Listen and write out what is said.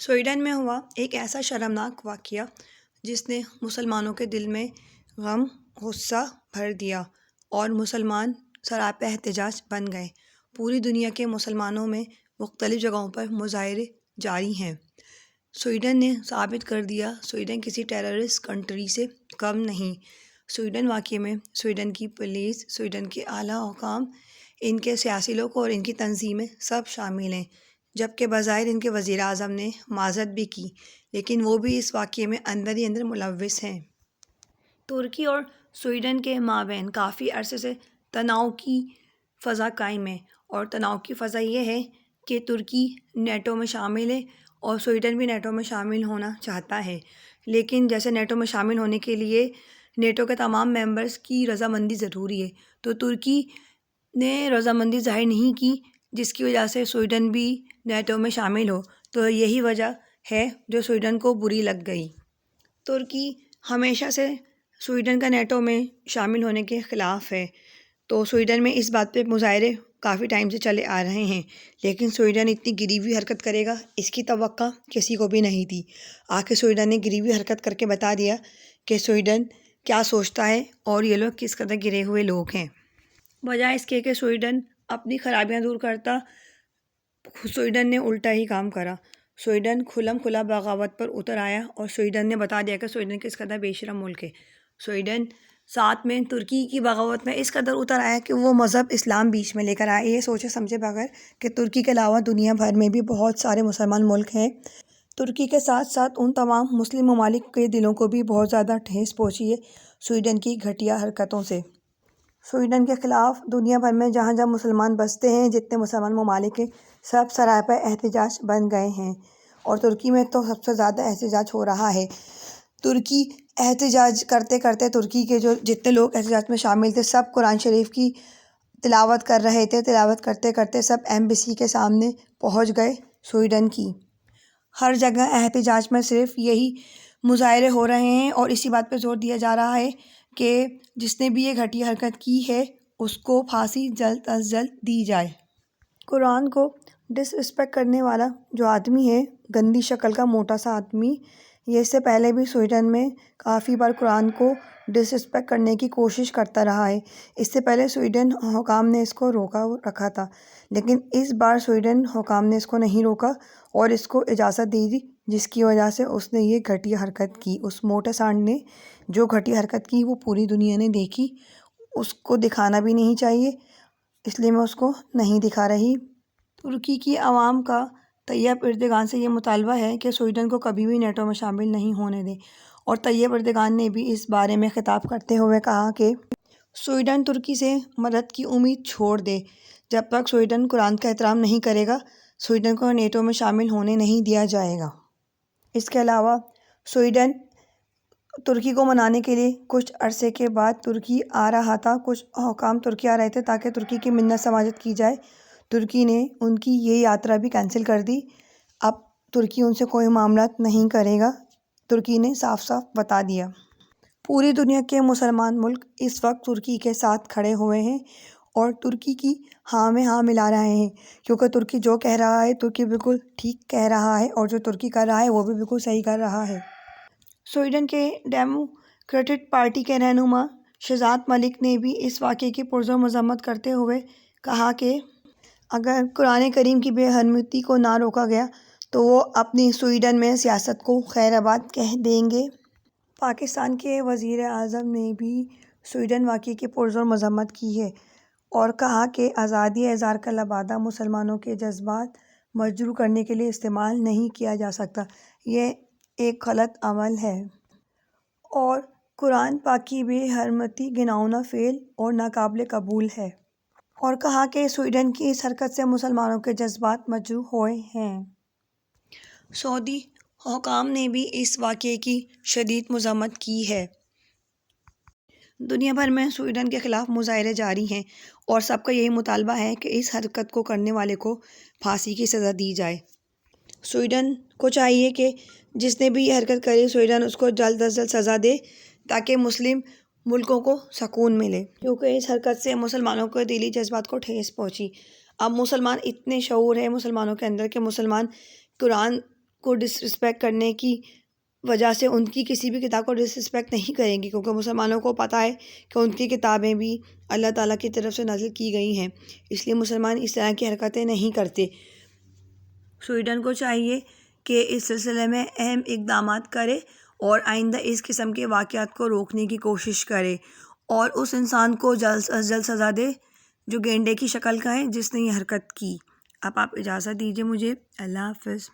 Sweden میں ہوا ایک ایسا شرمناک واقعہ جس نے مسلمانوں کے دل میں غم، غصہ بھر دیا اور مسلمان سراپا احتجاج بن گئے۔ پوری دنیا کے مسلمانوں میں مختلف جگہوں پر مظاہرے جاری ہیں۔ سویڈن نے ثابت کر دیا سویڈن کسی ٹیررسٹ کنٹری سے کم نہیں۔ سویڈن واقعے میں سویڈن کی پولیس، سویڈن کے اعلیٰ حکام، ان کے سیاسی لوگ اور ان کی تنظیمیں سب شامل ہیں، جبکہ بظاہر ان کے وزیر اعظم نے معذرت بھی کی، لیکن وہ بھی اس واقعے میں اندر ہی اندر ملوث ہیں۔ ترکی اور سویڈن کے مابین کافی عرصے سے تناؤ کی فضا قائم ہے، اور تناؤ کی فضا یہ ہے کہ ترکی نیٹو میں شامل ہے اور سویڈن بھی نیٹو میں شامل ہونا چاہتا ہے، لیکن جیسے نیٹو میں شامل ہونے کے لیے نیٹو کے تمام ممبرز کی رضامندی ضروری ہے، تو ترکی نے رضامندی ظاہر نہیں کی، جس کی وجہ سے سویڈن بھی نیٹو میں شامل ہو، تو یہی وجہ ہے جو سویڈن کو بری لگ گئی۔ ترکی ہمیشہ سے سویڈن کا نیٹو میں شامل ہونے کے خلاف ہے، تو سویڈن میں اس بات پہ مظاہرے کافی ٹائم سے چلے آ رہے ہیں، لیکن سویڈن اتنی گری ہوئی حرکت کرے گا اس کی توقع کسی کو بھی نہیں تھی۔ آخر سویڈن نے گری ہوئی حرکت کر کے بتا دیا کہ سویڈن کیا سوچتا ہے اور یہ لوگ کس قدر گرے ہوئے لوگ ہیں۔ بجائے اس کے کہ سویڈن اپنی خرابیاں دور کرتا، سویڈن نے الٹا ہی کام کرا۔ سویڈن کھلم کھلا بغاوت پر اتر آیا اور سویڈن نے بتا دیا کہ سویڈن کس قدر بے شرم ملک ہے۔ سویڈن ساتھ میں ترکی کی بغاوت میں اس قدر اتر آیا کہ وہ مذہب اسلام بیچ میں لے کر آیا، یہ سوچے سمجھے بغیر کہ ترکی کے علاوہ دنیا بھر میں بھی بہت سارے مسلمان ملک ہیں۔ ترکی کے ساتھ ساتھ ان تمام مسلم ممالک کے دلوں کو بھی بہت زیادہ ٹھیس پہنچی ہے سویڈن کی گھٹیا حرکتوں سے۔ سویڈن کے خلاف دنیا بھر میں جہاں جہاں مسلمان بستے ہیں، جتنے مسلمان ممالک ہیں، سب سراپا احتجاج بن گئے ہیں، اور ترکی میں تو سب سے زیادہ احتجاج ہو رہا ہے۔ ترکی احتجاج کرتے کرتے، ترکی کے جو جتنے لوگ احتجاج میں شامل تھے، سب قرآن شریف کی تلاوت کر رہے تھے۔ تلاوت کرتے کرتے سب ایمبیسی کے سامنے پہنچ گئے سویڈن کی۔ ہر جگہ احتجاج میں صرف یہی مظاہرے ہو رہے ہیں، اور اسی بات پہ زور دیا جا رہا ہے کہ جس نے بھی یہ گھٹیا حرکت کی ہے اس کو پھانسی جلد از جلد دی جائے۔ قرآن کو ڈس رسپیکٹ کرنے والا جو آدمی ہے، گندی شکل کا موٹا سا آدمی، یہ اس سے پہلے بھی سویڈن میں کافی بار قرآن کو ڈس رسپیکٹ کرنے کی کوشش کرتا رہا ہے۔ اس سے پہلے سویڈن حکام نے اس کو روکا رکھا تھا، لیکن اس بار سویڈن حکام نے اس کو نہیں روکا اور اس کو اجازت دے دی، جس کی وجہ سے اس نے یہ گھٹیا حرکت کی۔ اس موٹے سانڈ نے جو گھٹیا حرکت کی وہ پوری دنیا نے دیکھی، اس کو دکھانا بھی نہیں چاہیے، اس لیے میں اس کو نہیں دکھا رہی۔ ترکی کی عوام کا طیب اردگان سے یہ مطالبہ ہے کہ سویڈن کو کبھی بھی نیٹو میں شامل نہیں ہونے دیں، اور طیب اردگان نے بھی اس بارے میں خطاب کرتے ہوئے کہا کہ سویڈن ترکی سے مدد کی امید چھوڑ دے۔ جب تک سویڈن قرآن کا احترام نہیں کرے گا، سویڈن کو نیٹو میں شامل ہونے نہیں دیا جائے گا۔ اس کے علاوہ سویڈن ترکی کو منانے کے لیے کچھ عرصے کے بعد ترکی آ رہا تھا، کچھ حکام ترکی آ رہے تھے تاکہ ترکی کی منت سماجت کی جائے۔ ترکی نے ان کی یہ یاترا بھی کینسل کر دی۔ اب ترکی ان سے کوئی معاملات نہیں کرے گا، ترکی نے صاف صاف بتا دیا۔ پوری دنیا کے مسلمان ملک اس وقت ترکی کے ساتھ کھڑے ہوئے ہیں اور ترکی کی ہاں میں ہاں ملا رہے ہیں، کیونکہ ترکی جو کہہ رہا ہے ترکی بالکل ٹھیک کہہ رہا ہے، اور جو ترکی کر رہا ہے وہ بھی بالکل صحیح کر رہا ہے۔ سویڈن کے ڈیموکریٹک پارٹی کے رہنما شہزاد ملک نے بھی اس واقعے کی پرزور مذمت کرتے ہوئے کہا کہ اگر قرآن کریم کی بے حرمتی کو نہ روکا گیا تو وہ اپنی سویڈن میں سیاست کو خیر آباد کہہ دیں گے۔ پاکستان کے وزیر اعظم نے بھی سویڈن واقعے کی پرزور مذمت کی ہے اور کہا کہ آزادی اظہار کا لبادہ مسلمانوں کے جذبات مجروح کرنے کے لیے استعمال نہیں کیا جا سکتا، یہ ایک غلط عمل ہے، اور قرآن پاک کی بے حرمتی گھناؤنا فعل اور ناقابل قبول ہے، اور کہا کہ سویڈن کی اس حرکت سے مسلمانوں کے جذبات مجروح ہوئے ہیں۔ سعودی حکام نے بھی اس واقعے کی شدید مذمت کی ہے۔ دنیا بھر میں سویڈن کے خلاف مظاہرے جاری ہیں اور سب کا یہی مطالبہ ہے کہ اس حرکت کو کرنے والے کو پھانسی کی سزا دی جائے۔ سویڈن کو چاہیے کہ جس نے بھی یہ حرکت کری، سویڈن اس کو جلد از جلد سزا دے تاکہ مسلم ملکوں کو سکون ملے، کیونکہ اس حرکت سے مسلمانوں کے دلی جذبات کو ٹھیس پہنچی۔ اب مسلمان اتنے شعور ہے مسلمانوں کے اندر کہ مسلمان قرآن کو ڈسرسپیکٹ کرنے کی وجہ سے ان کی کسی بھی کتاب کو ڈسرسپیکٹ نہیں کریں گی، کیونکہ مسلمانوں کو پتہ ہے کہ ان کی کتابیں بھی اللہ تعالیٰ کی طرف سے نازل کی گئی ہیں، اس لیے مسلمان اس طرح کی حرکتیں نہیں کرتے۔ سویڈن کو چاہیے کہ اس سلسلے میں اہم اقدامات کرے اور آئندہ اس قسم کے واقعات کو روکنے کی کوشش کرے اور اس انسان کو جلد از جلد سزا دے جو گینڈے کی شکل کا ہے جس نے یہ حرکت کی۔ اب آپ اجازت دیجیے مجھے، اللہ حافظ۔